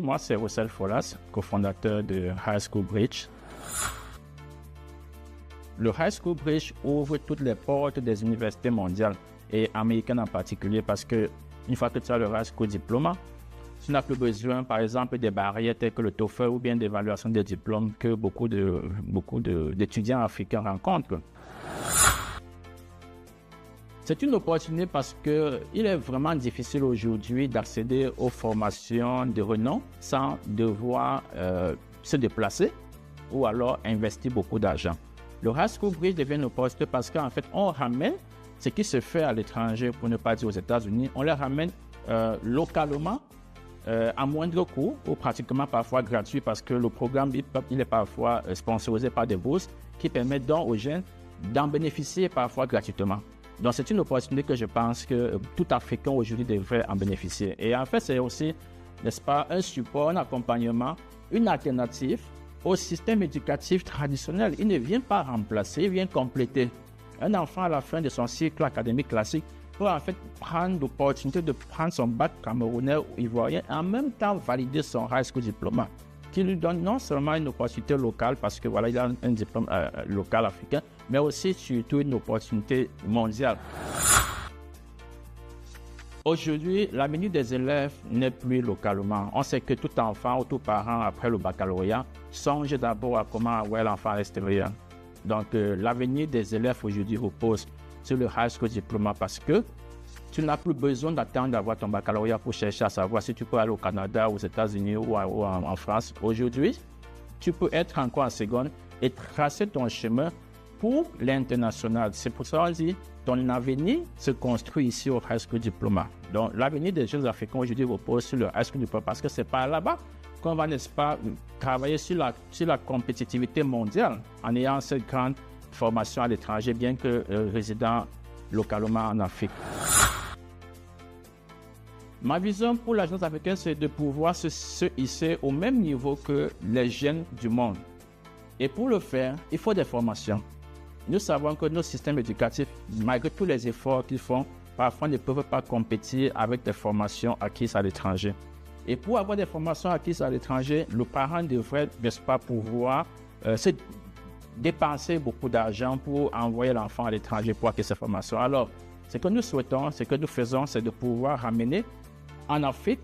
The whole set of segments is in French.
Moi, c'est Russell Folas, cofondateur de High School Bridge. Le High School Bridge ouvre toutes les portes des universités mondiales et américaines en particulier parce que une fois que tu as le High School Diploma, tu n'as plus besoin, par exemple, des barrières telles que le TOEFL ou bien d'évaluation des diplômes que beaucoup d'étudiants africains rencontrent. C'est une opportunité parce qu'il est vraiment difficile aujourd'hui d'accéder aux formations de renom sans devoir se déplacer ou alors investir beaucoup d'argent. Le High School Bridge devient une opportunité parce qu'en fait, on ramène ce qui se fait à l'étranger, pour ne pas dire aux États-Unis, on les ramène localement à moindre coût ou pratiquement parfois gratuit parce que le programme il est parfois sponsorisé par des bourses qui permettent donc aux jeunes d'en bénéficier parfois gratuitement. Donc, c'est une opportunité que je pense que tout Africain aujourd'hui devrait en bénéficier. Et en fait, c'est aussi, n'est-ce pas, un support, un accompagnement, une alternative au système éducatif traditionnel. Il ne vient pas remplacer, il vient compléter. Un enfant, à la fin de son cycle académique classique, peut en fait prendre l'opportunité de prendre son bac camerounais ou ivoirien et en même temps valider son high school diplôme, qui lui donne non seulement une opportunité locale parce que voilà, il a un diplôme local africain, mais aussi surtout une opportunité mondiale. Aujourd'hui, l'avenir des élèves n'est plus localement. On sait que tout enfant ou tout parent, après le baccalauréat, songe d'abord à comment avoir l'enfant à l'extérieur. Donc, l'avenir des élèves aujourd'hui repose sur le high school diplôme parce que tu n'as plus besoin d'attendre d'avoir ton baccalauréat pour chercher à savoir si tu peux aller au Canada, aux États-Unis ou en France. Aujourd'hui, tu peux être encore en seconde et tracer ton chemin pour l'international. C'est pour ça qu'on dit ton avenir se construit ici au High School Diploma. Donc, l'avenir des jeunes Africains aujourd'hui repose sur le High School Diploma parce que c'est par là-bas qu'on va, n'est-ce pas, travailler sur la compétitivité mondiale en ayant cette grande formation à l'étranger, bien que résident localement en Afrique. Ma vision pour la jeunesse africaine, c'est de pouvoir se hisser au même niveau que les jeunes du monde. Et pour le faire, il faut des formations. Nous savons que nos systèmes éducatifs, malgré tous les efforts qu'ils font, parfois ne peuvent pas compétir avec des formations acquises à l'étranger. Et pour avoir des formations acquises à l'étranger, le parent devrait, n'est-ce pas, pouvoir se dépenser beaucoup d'argent pour envoyer l'enfant à l'étranger pour acquérir ces formations. Alors, ce que nous souhaitons, ce que nous faisons, c'est de pouvoir ramener en Afrique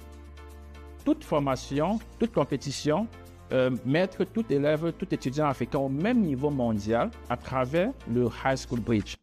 toute formation, toute compétition, mettre tout élève, tout étudiant africain au même niveau mondial à travers le High School Bridge.